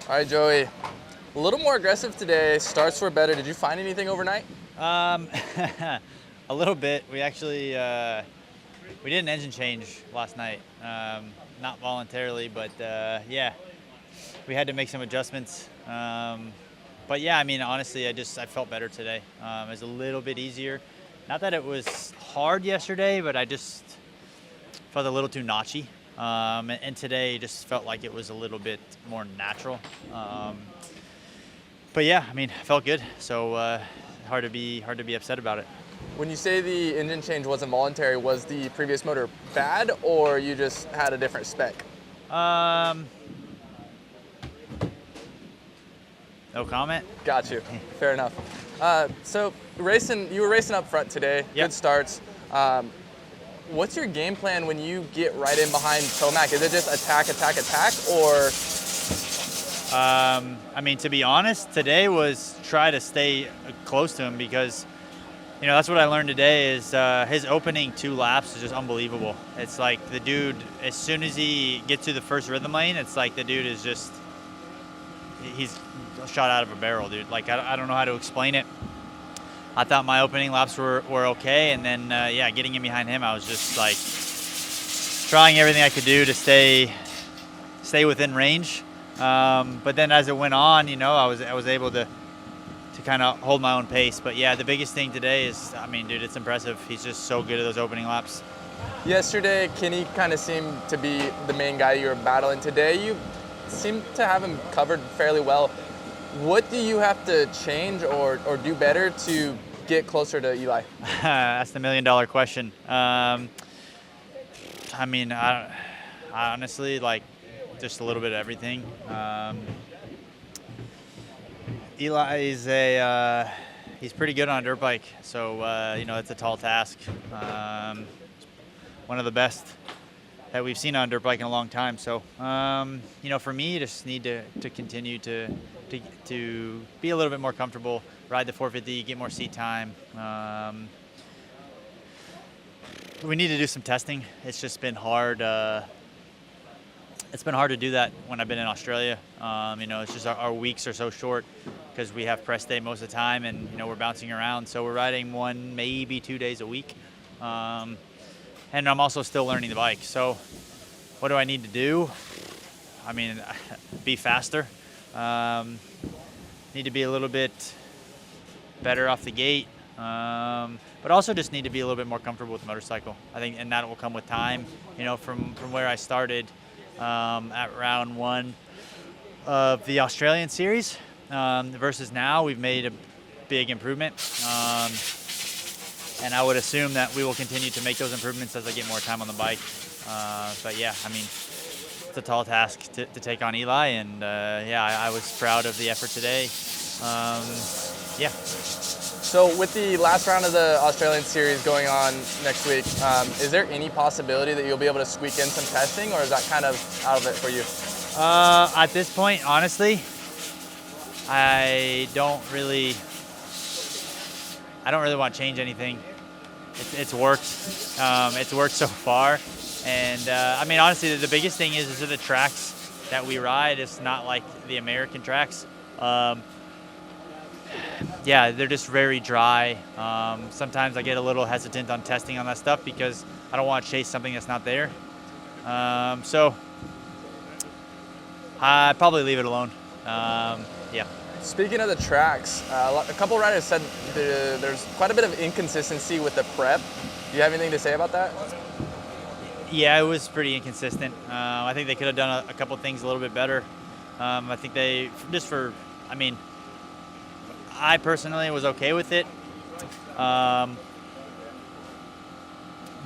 All right, Joey. A little more aggressive today. Starts were better. Did you find anything overnight? A little bit. We actually we did an engine change last night. Not voluntarily, but yeah, we had to make some adjustments. But yeah, I mean, honestly, I felt better today. It was a little bit easier. Not that it was hard yesterday, but I just felt a little too notchy. And today just felt like it was a little bit more natural. But yeah, I mean, I felt good. So hard to be upset about it. When you say the engine change wasn't voluntary, was the previous motor bad, or you just had a different spec? No comment. Got you. Fair enough. So you were racing up front today. Yep. Good starts. What's your game plan when you get right in behind Tomac? Is it just attack, or? I mean, to be honest, today was try to stay close to him because, you know, that's what I learned today is his opening 2 laps is just unbelievable. It's like the dude, as soon as he gets to the first rhythm lane, it's like the dude is just, he's shot out of a barrel, dude. Like, I don't know how to explain it. I thought my opening laps were okay, and then, yeah, getting in behind him, I was just, like, trying everything I could do to stay within range. But then as it went on, you know, I was able to kind of hold my own pace. But, yeah, the biggest thing today is, I mean, dude, it's impressive. He's just so good at those opening laps. Yesterday, Kenny kind of seemed to be the main guy you were battling. Today, you seem to have him covered fairly well. What do you have to change or do better to get closer to Eli? That's the $1 million question. I mean, I honestly, like, just a little bit of everything. Eli is he's pretty good on a dirt bike, so you know, it's a tall task. One of the best that we've seen on a dirt bike in a long time. So you know, for me, you just need to continue to be a little bit more comfortable, ride the 450, get more seat time. We need to do some testing. It's just been hard. It's been hard to do that when I've been in Australia. You know, it's just our weeks are so short because we have press day most of the time, and you know, we're bouncing around. So we're riding 1, maybe 2 days a week. And I'm also still learning the bike. So what do I need to do? I mean, be faster. Need to be a little bit better off the gate, but also just need to be a little bit more comfortable with the motorcycle. I think, and that will come with time. You know, from where I started at round 1 of the Australian series versus now, we've made a big improvement. And I would assume that we will continue to make those improvements as I get more time on the bike. But yeah, I mean, it's a tall task to take on Eli, and yeah, I was proud of the effort today. Yeah. So with the last round of the Australian series going on next week, is there any possibility that you'll be able to squeak in some testing, or is that kind of out of it for you? At this point, honestly, I don't really want to change anything. It's worked. It's worked so far. And I mean, honestly, the biggest thing is the tracks that we ride. It's not like the American tracks. Yeah, they're just very dry. Sometimes I get a little hesitant on testing on that stuff because I don't want to chase something that's not there. So I'd probably leave it alone. Yeah. Speaking of the tracks, a couple riders said there's quite a bit of inconsistency with the prep. Do you have anything to say about that? Yeah, it was pretty inconsistent. I think they could have done a couple things a little bit better. I think I mean, I personally was okay with it. But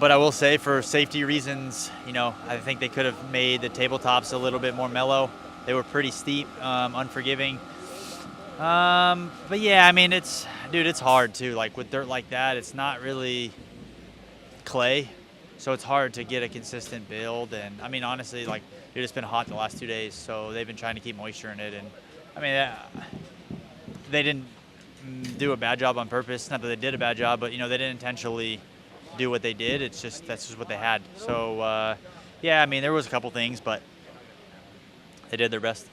I will say, for safety reasons, you know, I think they could have made the tabletops a little bit more mellow. They were pretty steep, unforgiving. But yeah, I mean, it's hard too. Like with dirt like that, it's not really clay, so it's hard to get a consistent build. And I mean, honestly, like, dude, it's been hot the last 2 days, so they've been trying to keep moisture in it. And I mean, they didn't do a bad job on purpose. Not that they did a bad job, but you know, they didn't intentionally do what they did. It's just, that's just what they had. So yeah, I mean, there was a couple things, but they did their best.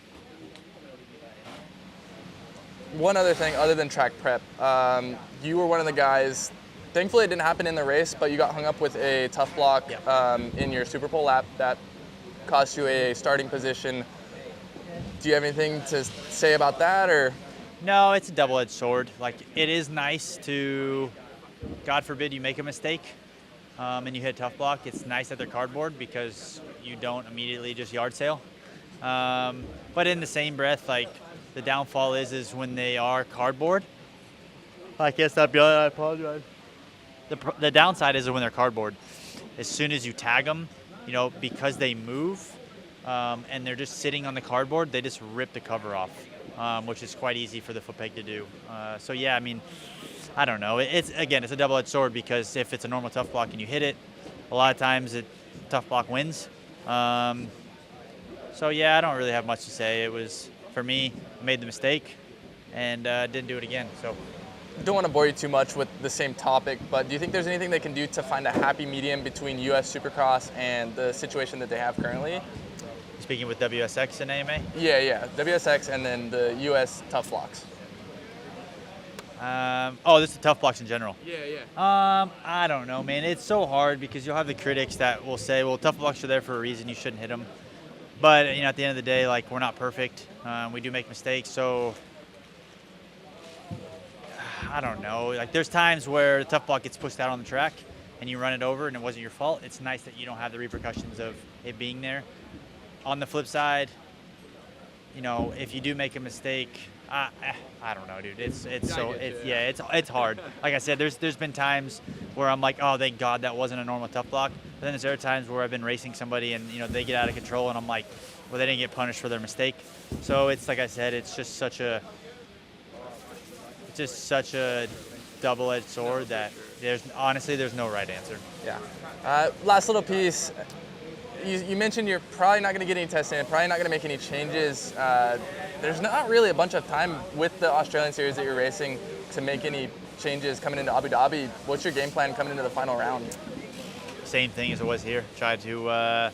one other thing other than track prep. You were one of the guys, thankfully it didn't happen in the race, but you got hung up with a tough block in your Super Bowl lap that cost you a starting position. Do you have anything to say about that, or? No, it's a double-edged sword. Like, it is nice to, God forbid you make a mistake and you hit a tough block. It's nice that they're cardboard because you don't immediately just yard sale. But in the same breath, like, the downfall is when they are cardboard. I can't stop yelling, I apologize. The downside is when they're cardboard. As soon as you tag them, you know, because they move and they're just sitting on the cardboard, they just rip the cover off, which is quite easy for the foot peg to do. So yeah, I mean, I don't know. It's a double-edged sword because if it's a normal tough block and you hit it, a lot of times tough block wins. So yeah, I don't really have much to say. It was, for me, I made the mistake and didn't do it again. So. I don't want to bore you too much with the same topic, but do you think there's anything they can do to find a happy medium between U.S. Supercross and the situation that they have currently? Speaking with WSX and AMA? Yeah. WSX and then the U.S. tough blocks. This is tough blocks in general. Yeah. I don't know, man. It's so hard because you'll have the critics that will say, well, tough blocks are there for a reason. You shouldn't hit them. But, you know, at the end of the day, like, we're not perfect. We do make mistakes, so I don't know. Like, there's times where the tough block gets pushed out on the track and you run it over and it wasn't your fault. It's nice that you don't have the repercussions of it being there. On the flip side, you know, if you do make a mistake, I don't know, dude. It's hard. Like I said, there's been times where I'm like, oh, thank God that wasn't a normal tough block. But then there's other times where I've been racing somebody and, you know, they get out of control and I'm like, well, they didn't get punished for their mistake. So it's, like I said, it's just such a double-edged sword that there's no right answer. Yeah. Last little piece. You mentioned you're probably not going to get any testing, probably not going to make any changes. There's not really a bunch of time with the Australian series that you're racing to make any changes coming into Abu Dhabi. What's your game plan coming into the final round? Same thing as it was here. Try to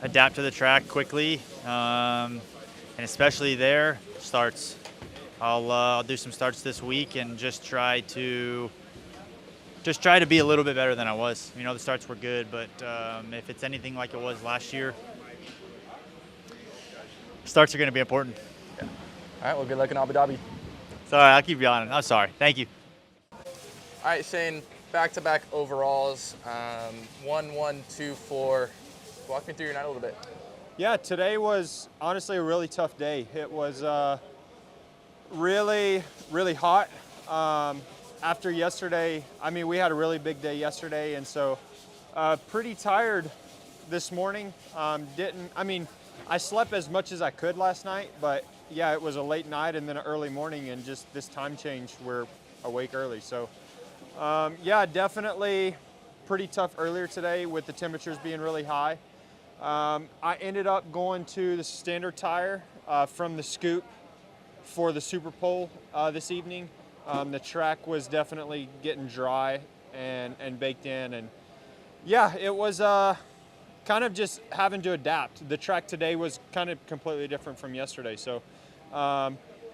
adapt to the track quickly, and especially there, starts. I'll do some starts this week and just try to be a little bit better than I was. You know, the starts were good, but if it's anything like it was last year, starts are going to be important. Yeah. All right, well, good luck in Abu Dhabi. Sorry, I'll keep yawning. I'm sorry. Thank you. All right, Shane, back-to-back overalls, 1, 1, 2, 4. Walk me through your night a little bit. Yeah, today was honestly a really tough day. It was really, really hot. After yesterday, I mean, we had a really big day yesterday, and so pretty tired this morning. I slept as much as I could last night, but yeah, it was a late night and then an early morning, and just this time change, we're awake early. So yeah, definitely pretty tough earlier today with the temperatures being really high. I ended up going to the standard tire from the scoop for the Super Pole this evening. The track was definitely getting dry and baked in, and yeah, it was kind of just having to adapt. The track today was kind of completely different from yesterday, so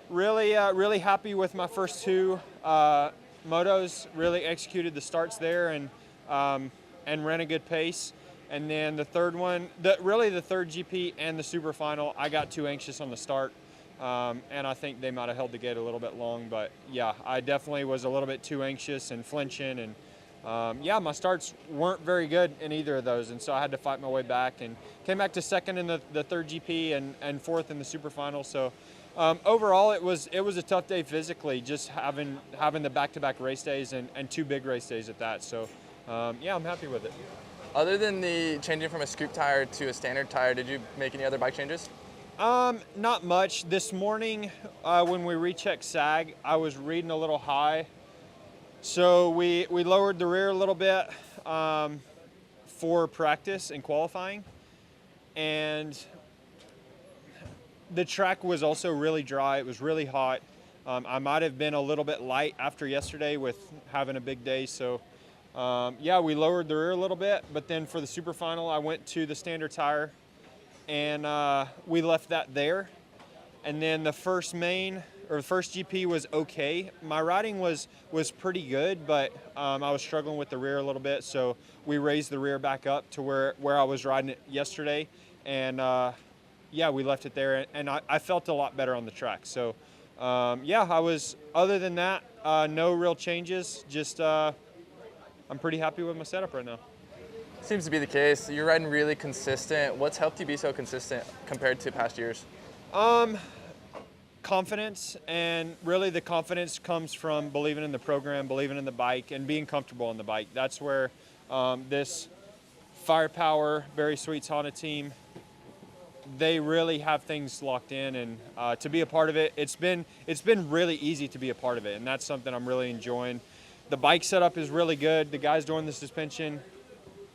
really happy with my first two motos. Really executed the starts there and ran a good pace. And then the third one, the third GP and the super final, I got too anxious on the start. And I think they might have held the gate a little bit long, but yeah, I definitely was a little bit too anxious and flinching, and yeah, my starts weren't very good in either of those, and so I had to fight my way back and came back to second in the third GP and fourth in the super final. So overall, it was a tough day physically, just having the back-to-back race days and two big race days at that. So yeah, I'm happy with it. Other than the changing from a scoop tire to a standard tire, did you make any other bike changes? Not much. This morning, when we rechecked sag, I was reading a little high. So we lowered the rear a little bit for practice and qualifying. And the track was also really dry. It was really hot. I might have been a little bit light after yesterday with having a big day. So yeah, we lowered the rear a little bit. But then for the super final, I went to the standard tire. And we left that there. And then the first main, or the first GP was okay. My riding was pretty good, but I was struggling with the rear a little bit, so we raised the rear back up to where I was riding it yesterday, and yeah, we left it there, and I felt a lot better on the track. So yeah, other than that, no real changes. Just I'm pretty happy with my setup right now. Seems to be the case. You're riding really consistent. What's helped you be so consistent compared to past years? Confidence, and really the confidence comes from believing in the program, believing in the bike, and being comfortable on the bike. That's where this Firepower, Very Sweet's Honda team, they really have things locked in, and to be a part of it, it's been really easy to be a part of it, and that's something I'm really enjoying. The bike setup is really good. The guys doing the suspension,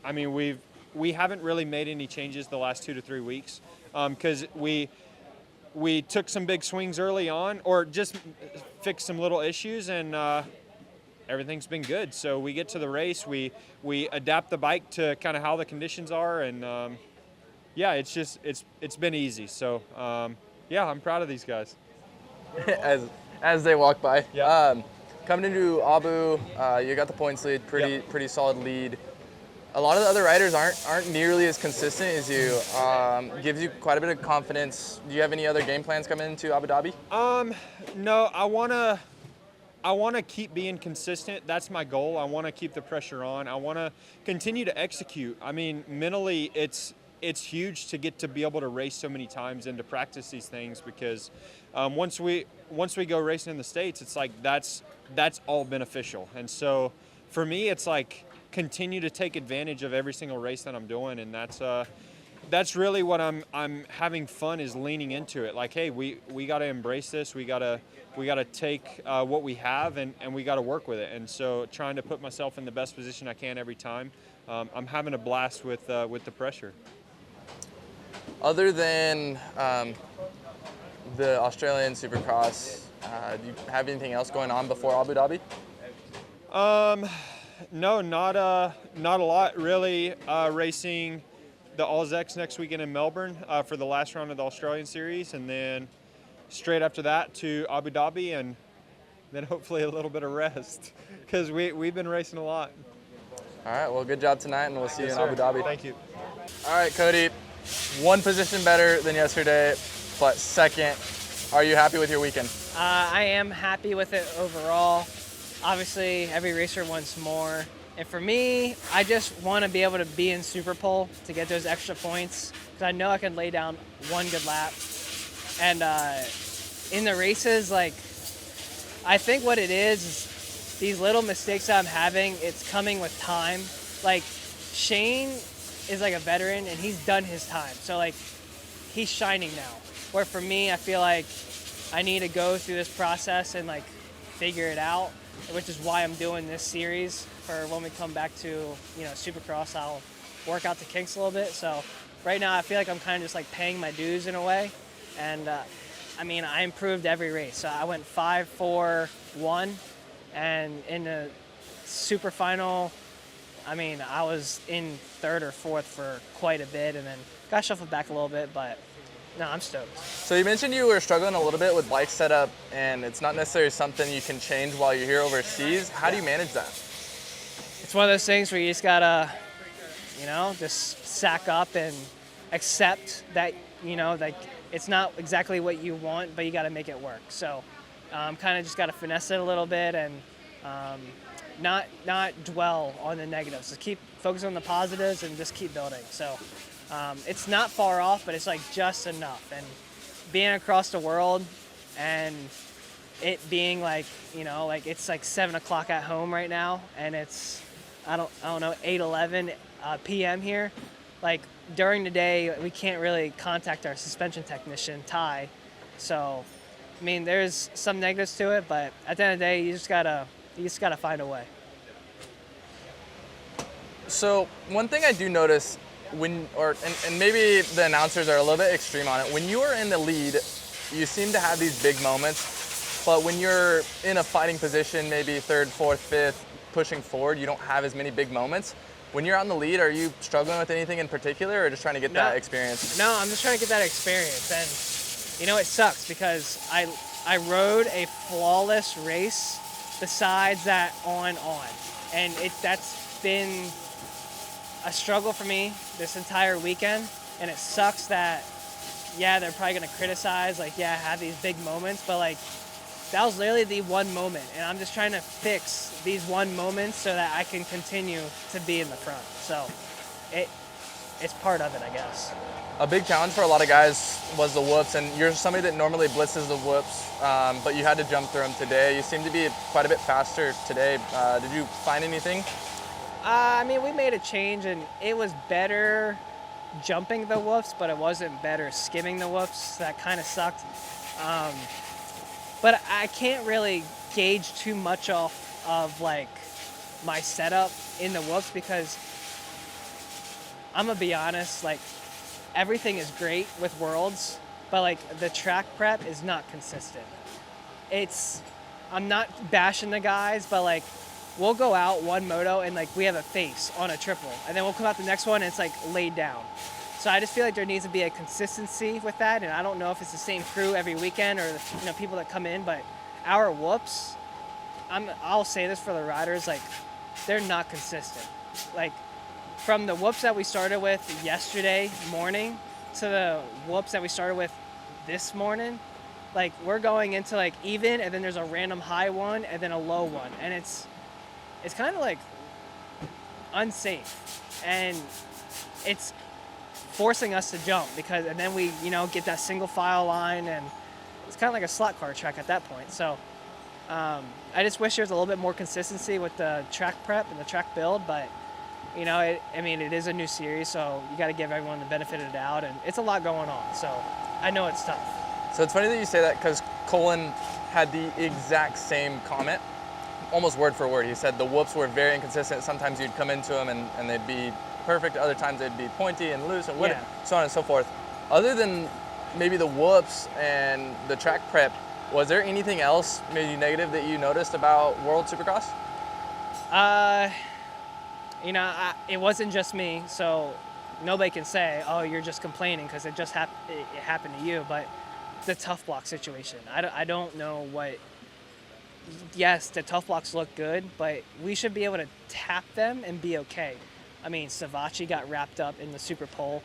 I mean, we haven't really made any changes the last 2 to 3 weeks because we took some big swings early on, or just fixed some little issues, and everything's been good. So we get to the race, we adapt the bike to kind of how the conditions are, and yeah, it's been easy. So yeah, I'm proud of these guys. as they walk by. Yeah. Coming into Abu, you got the points lead, pretty solid lead. A lot of the other riders aren't nearly as consistent as you. Gives you quite a bit of confidence. Do you have any other game plans coming into Abu Dhabi? No, I wanna keep being consistent. That's my goal. I wanna keep the pressure on. I wanna continue to execute. I mean, mentally, it's huge to get to be able to race so many times and to practice these things, because once we go racing in the States, it's like that's all beneficial. And so for me, it's like continue to take advantage of every single race that I'm doing, and that's really what I'm having fun, is leaning into it. Like, hey, we got to embrace this. We got to take what we have, and we got to work with it. And so trying to put myself in the best position I can every time. I'm having a blast with the pressure. Other than the Australian Supercross, do you have anything else going on before Abu Dhabi? No, not a lot really. Racing the WSX next weekend in Melbourne for the last round of the Australian Series, and then straight after that to Abu Dhabi, and then hopefully a little bit of rest, because we've been racing a lot. All right, well, good job tonight, and we'll see you in Abu Dhabi. Thank you. All right, Cody, one position better than yesterday, but second. Are you happy with your weekend? I am happy with it overall. Obviously, every racer wants more. And for me, I just want to be able to be in Super Pole to get those extra points, because I know I can lay down one good lap. And in the races, like, I think what it is these little mistakes that I'm having, it's coming with time. Like, Shane is like a veteran, and he's done his time. So, like, he's shining now. Where for me, I feel like I need to go through this process and, like, figure it out, which is why I'm doing this series. For when we come back to, you know, Supercross, I'll work out the kinks a little bit. So right now I feel like I'm kind of just like paying my dues in a way. And I mean, I improved every race. So I went 5-4-1, and in the super final, I mean, I was in third or fourth for quite a bit, and then got shuffled back a little bit, but no, I'm stoked. So you mentioned you were struggling a little bit with bike setup, and it's not necessarily something you can change while you're here overseas. How do you manage that? It's one of those things where you just gotta, you know, just sack up and accept that, you know, like, it's not exactly what you want, but you gotta make it work. So kind of just gotta finesse it a little bit, and not dwell on the negatives. Just keep focusing on the positives and just keep building. So it's not far off, but it's like just enough. And being across the world, and it being like, you know, like it's like 7 o'clock at home right now, and it's, I don't know, 8:11 p.m. here. Like during the day, we can't really contact our suspension technician, Ty. So, I mean, there's some negatives to it, but at the end of the day, you just gotta find a way. So one thing I do notice and maybe the announcers are a little bit extreme on it. When you are in the lead, you seem to have these big moments, but when you're in a fighting position, maybe third, fourth, fifth, pushing forward, you don't have as many big moments. When you're on the lead, are you struggling with anything in particular, or just trying to get that experience? No, I'm just trying to get that experience. And, you know, it sucks because I rode a flawless race besides that on. And that's been a struggle for me this entire weekend. And it sucks that, yeah, they're probably going to criticize, like, yeah, I have these big moments, but like, that was literally the one moment. And I'm just trying to fix these one moments so that I can continue to be in the front. So it's part of it, I guess. A big challenge for a lot of guys was the whoops, and you're somebody that normally blitzes the whoops, but you had to jump through them today. You seem to be quite a bit faster today. Did you find anything? I mean, we made a change, and it was better jumping the whoops, but it wasn't better skimming the whoops. That kind of sucked. But I can't really gauge too much off of like my setup in the whoops because I'm gonna be honest, like everything is great with Worlds, but like the track prep is not consistent. I'm not bashing the guys, but like we'll go out one moto and like we have a face on a triple, and then we'll come out the next one and it's like laid down. So I just feel like there needs to be a consistency with that, and I don't know if it's the same crew every weekend or people that come in, but our whoops, I'll say this for the riders, like they're not consistent. Like from the whoops that we started with yesterday morning to the whoops that we started with this morning, like we're going into like even, and then there's a random high one and then a low one, and it's kind of like unsafe, and it's forcing us to jump because, and then we get that single file line, and it's kind of like a slot car track at that point. So I just wish there was a little bit more consistency with the track prep and the track build, but it is a new series, so you got to give everyone the benefit of the doubt, and it's a lot going on, so I know it's tough. So it's funny that you say that because Colin had the exact same comment, almost word for word. He said the whoops were very inconsistent. Sometimes you'd come into them and they'd be perfect. Other times they'd be pointy and loose and so on and so forth. Other than maybe the whoops and the track prep, was there anything else maybe negative that you noticed about World Supercross? It wasn't just me, so nobody can say, oh, you're just complaining because it just happened to you. But the tough block situation, I don't know what. Yes, the tough blocks look good, but we should be able to tap them and be okay. I mean, Savatgy got wrapped up in the Super Pole.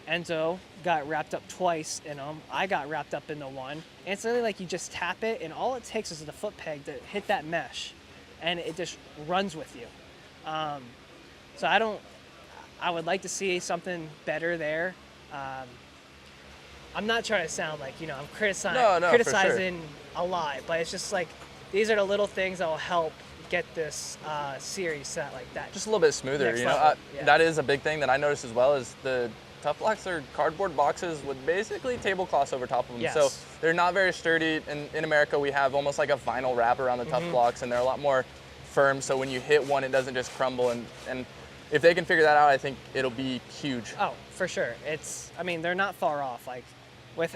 Enzo got wrapped up twice in them. I got wrapped up in the one. And it's really like you just tap it, and all it takes is the foot peg to hit that mesh, and it just runs with you. So I would like to see something better there. I'm not trying to sound like, I'm criticizing a lot, but it's just like, these are the little things that will help get this series set like that. Just a little bit smoother, Yeah. That is a big thing that I noticed as well, is the tough blocks are cardboard boxes with basically tablecloths over top of them. Yes. So they're not very sturdy. In America, we have almost like a vinyl wrap around the tough blocks, and they're a lot more firm. So when you hit one, it doesn't just crumble. And if they can figure that out, I think it'll be huge. Oh, for sure. They're not far off. Like with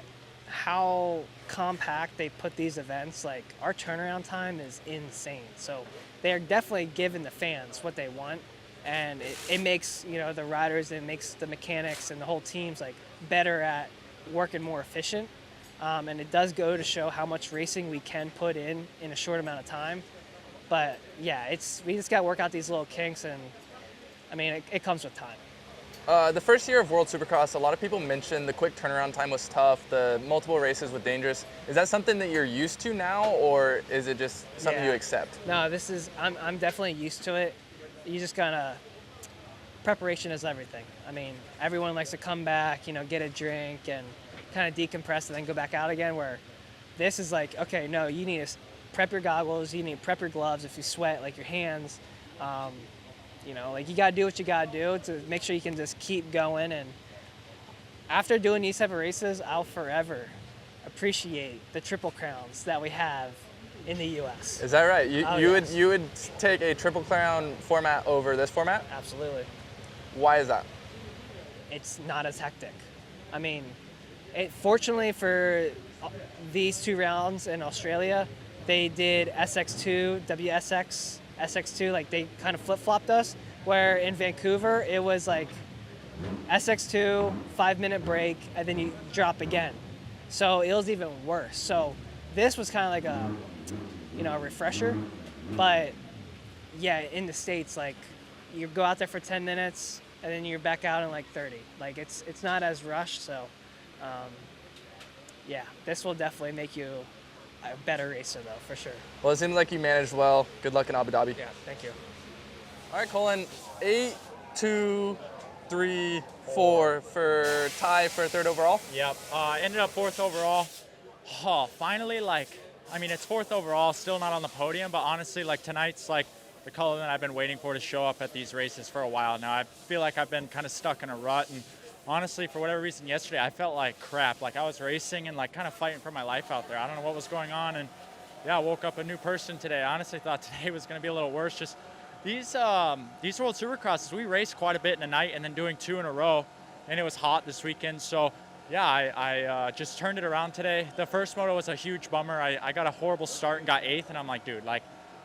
how compact they put these events, like our turnaround time is insane. So they're definitely giving the fans what they want, and it makes the riders, it makes the mechanics and the whole teams like better at working more efficient, and it does go to show how much racing we can put in a short amount of time. But yeah, we just got to work out these little kinks, and it comes with time. The first year of World Supercross, a lot of people mentioned the quick turnaround time was tough, the multiple races was dangerous. Is that something that you're used to now, or is it just something you accept? No, I'm definitely used to it. You just gotta, preparation is everything. Everyone likes to come back, get a drink and kind of decompress and then go back out again, where this is like, okay, no, you need to prep your goggles, you need to prep your gloves if you sweat, like your hands. You got to do what you got to do to make sure you can just keep going. And after doing these type of races, I'll forever appreciate the Triple Crowns that we have in the U.S. Is that right? Yes. You would take a Triple Crown format over this format? Absolutely. Why is that? It's not as hectic. Fortunately for these 2 rounds in Australia, they did SX2, WSX, SX2, like they kind of flip-flopped us, where in Vancouver it was like SX2, 5-minute break, and then you drop again. So it was even worse. So this was kind of like a refresher. But yeah, in the States, like you go out there for 10 minutes and then you're back out in like 30. Like it's not as rushed. So yeah, this will definitely make you a better racer though, for sure. Well, it seems like you managed well. Good luck in Abu Dhabi. Yeah, thank you. All right, Colin, 8, 2, 3, 4 for tie for third overall. Yep. Ended up fourth overall. Oh, finally, it's fourth overall, still not on the podium, but honestly, tonight's the color that I've been waiting for to show up at these races for a while now. I feel like I've been kind of stuck in a rut, and honestly, for whatever reason, yesterday I felt like crap. Like I was racing and kind of fighting for my life out there. I don't know what was going on, and yeah, I woke up a new person today. I honestly thought today was going to be a little worse. Just these World Supercrosses, we raced quite a bit in a night and then doing 2 in a row, and it was hot this weekend, so yeah, I just turned it around today. The first moto was a huge bummer. I got a horrible start and got 8th, and I'm like, dude,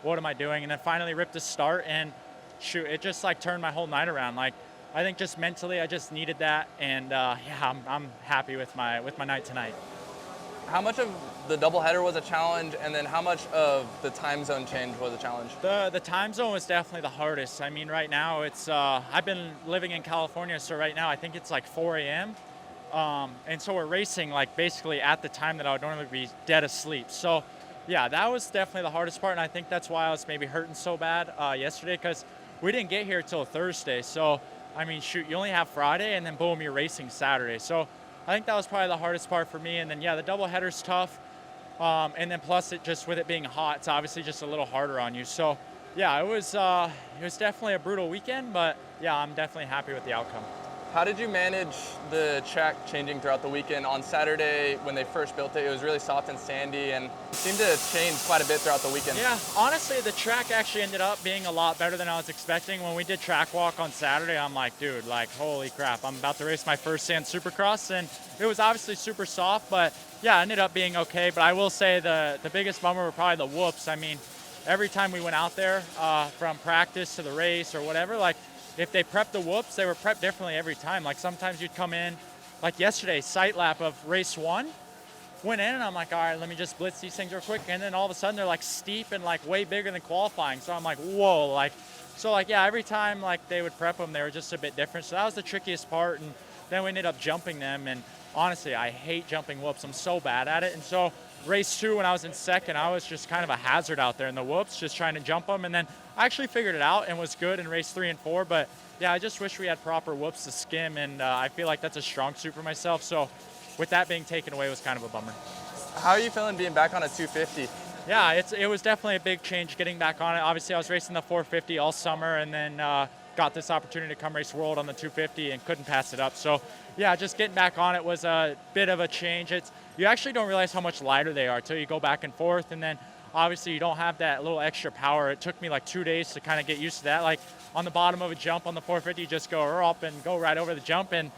what am I doing? And then finally ripped a start, and shoot, it just turned my whole night around. I think just mentally, I just needed that, and yeah, I'm happy with my night tonight. How much of the doubleheader was a challenge, and then how much of the time zone change was a challenge? The time zone was definitely the hardest. I mean, right now it's I've been living in California, so right now I think it's 4 a.m. And so we're racing basically at the time that I would normally be dead asleep. So yeah, that was definitely the hardest part, and I think that's why I was maybe hurting so bad yesterday, because we didn't get here till Thursday. So I mean, shoot, you only have Friday, and then boom, you're racing Saturday. So I think that was probably the hardest part for me. And then yeah, the doubleheader's tough, and then plus with it being hot, it's obviously just a little harder on you. So yeah, it was definitely a brutal weekend, but yeah, I'm definitely happy with the outcome. How did you manage the track changing throughout the weekend? On Saturday, when they first built it, it was really soft and sandy, and it seemed to change quite a bit throughout the weekend. Yeah, honestly, the track actually ended up being a lot better than I was expecting. When we did track walk on Saturday, I'm like, dude, holy crap, I'm about to race my first sand supercross, and it was obviously super soft, but yeah, it ended up being okay. But I will say the biggest bummer were probably the whoops. I mean, every time we went out there, from practice to the race or whatever, if they prepped the whoops, they were prepped differently every time. Sometimes you'd come in, yesterday, sight lap of race 1, went in and I'm like, all right, let me just blitz these things real quick. And then all of a sudden they're steep and way bigger than qualifying. So I'm like, whoa, yeah, every time they would prep them, they were just a bit different. So that was the trickiest part. And then we ended up jumping them. And honestly, I hate jumping whoops. I'm so bad at it. And so race 2, when I was in second, I was just kind of a hazard out there in the whoops, just trying to jump them. And then I actually figured it out and was good in race 3 and 4. But yeah, I just wish we had proper whoops to skim. And I feel like that's a strong suit for myself. So with that being taken away was kind of a bummer. How are you feeling being back on a 250? Yeah, it was definitely a big change getting back on it. Obviously, I was racing the 450 all summer, and then got this opportunity to come race World on the 250 and couldn't pass it up. So yeah, just getting back on it was a bit of a change. You actually don't realize how much lighter they are until you go back and forth, and then obviously you don't have that little extra power. It took me 2 days to kind of get used to that. On the bottom of a jump on the 450, you just go up and go right over the jump, and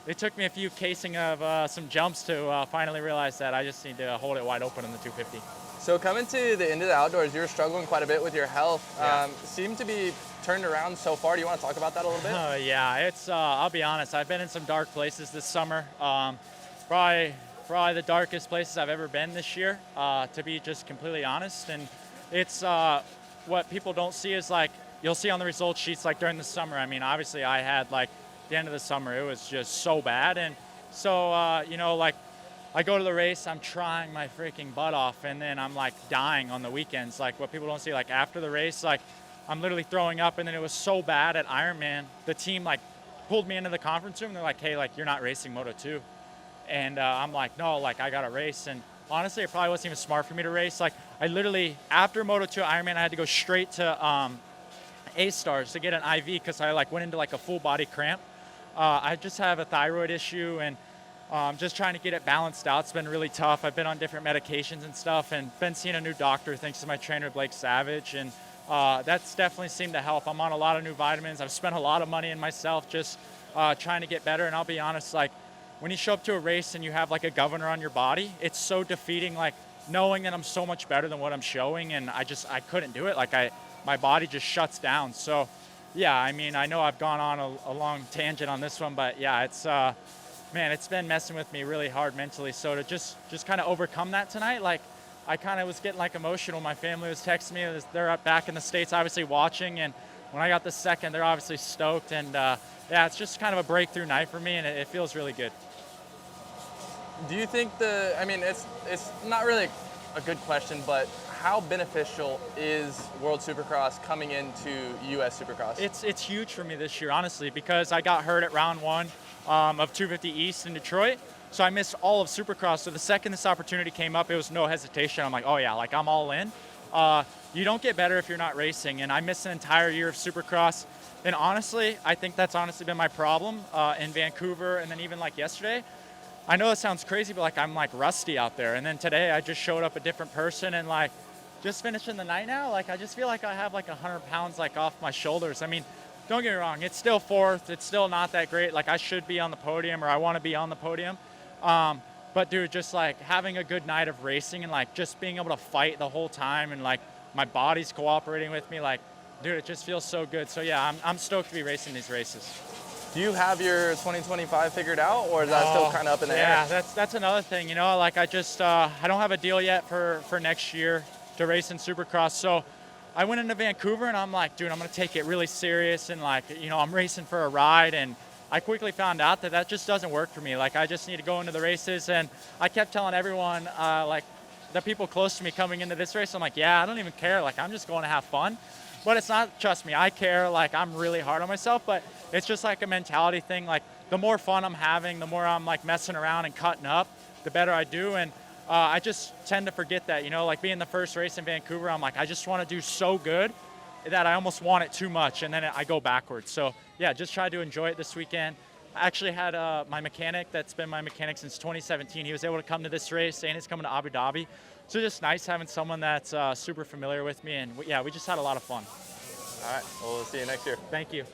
it took me a few casing of some jumps to finally realize that I just need to hold it wide open on the 250. So coming to the end of the outdoors, you were struggling quite a bit with your health. Yeah. Seemed to be turned around so far. Do you want to talk about that a little bit? Yeah, it's I'll be honest, I've been in some dark places this summer. Probably the darkest places I've ever been this year, to be just completely honest. And it's what people don't see is you'll see on the results sheets during the summer. I mean, obviously I had the end of the summer, it was just so bad. And so, I go to the race, I'm trying my freaking butt off, and then I'm dying on the weekends. What people don't see, after the race, I'm literally throwing up. And then it was so bad at Ironman, the team pulled me into the conference room. They're like, hey, you're not racing Moto2. And I'm like, no, I got to race. And honestly, it probably wasn't even smart for me to race. I literally, after Moto2 Ironman, I had to go straight to A-Stars to get an IV because I went into a full body cramp. I just have a thyroid issue, and just trying to get it balanced out. It's been really tough. I've been on different medications and stuff, and been seeing a new doctor thanks to my trainer, Blake Savage. And that's definitely seemed to help. I'm on a lot of new vitamins. I've spent a lot of money in myself just trying to get better. And I'll be honest, when you show up to a race and you have a governor on your body, it's so defeating, knowing that I'm so much better than what I'm showing, and I couldn't do it. My body just shuts down. So yeah, I mean, I know I've gone on a long tangent on this one, but yeah, it's man, it's been messing with me really hard mentally. So to just kind of overcome that tonight, I kind of was getting like emotional. My family was texting me. They're up back in the States, obviously watching. And when I got the second, they're obviously stoked. And yeah, it's just kind of a breakthrough night for me, and it feels really good. Do you think I mean, it's not really a good question, but how beneficial is World Supercross coming into U.S. Supercross? It's huge for me this year, honestly, because I got hurt at round 1 of 250 East in Detroit. So I missed all of Supercross. So the second this opportunity came up, it was no hesitation. I'm like, oh yeah, like I'm all in. You don't get better if you're not racing. And I missed an entire year of Supercross. And honestly, I think that's honestly been my problem in Vancouver, and then even like yesterday. I know it sounds crazy, but like I'm like rusty out there. And then today I just showed up a different person, and like just finishing the night now, like I just feel like I have like 100 pounds like off my shoulders. I mean, don't get me wrong, it's still 4th. It's still not that great. Like I should be on the podium, or I want to be on the podium. But dude, just like having a good night of racing and like just being able to fight the whole time, and like my body's cooperating with me, like, dude, it just feels so good. So yeah, I'm stoked to be racing these races. Do you have your 2025 figured out, or is that still kind of up in the air? Yeah, that's another thing. You know, like I just I don't have a deal yet for next year to race in Supercross. So I went into Vancouver and I'm like, dude, I'm gonna take it really serious, and like, you know, I'm racing for a ride. And I quickly found out that just doesn't work for me. Like I just need to go into the races, and I kept telling everyone, like the people close to me coming into this race, I'm like, yeah, I don't even care. Like I'm just going to have fun. But it's not, trust me, I care. Like I'm really hard on myself, but it's just like a mentality thing. Like the more fun I'm having, the more I'm like messing around and cutting up, the better I do. And I just tend to forget that, you know, like being the first race in Vancouver, I'm like, I just want to do so good that I almost want it too much, and then I go backwards. So yeah, just try to enjoy it this weekend. I actually had my mechanic that's been my mechanic since 2017. He was able to come to this race, and he's coming to Abu Dhabi. So just nice having someone that's super familiar with me, and yeah, we just had a lot of fun. All right, well, we'll see you next year. Thank you.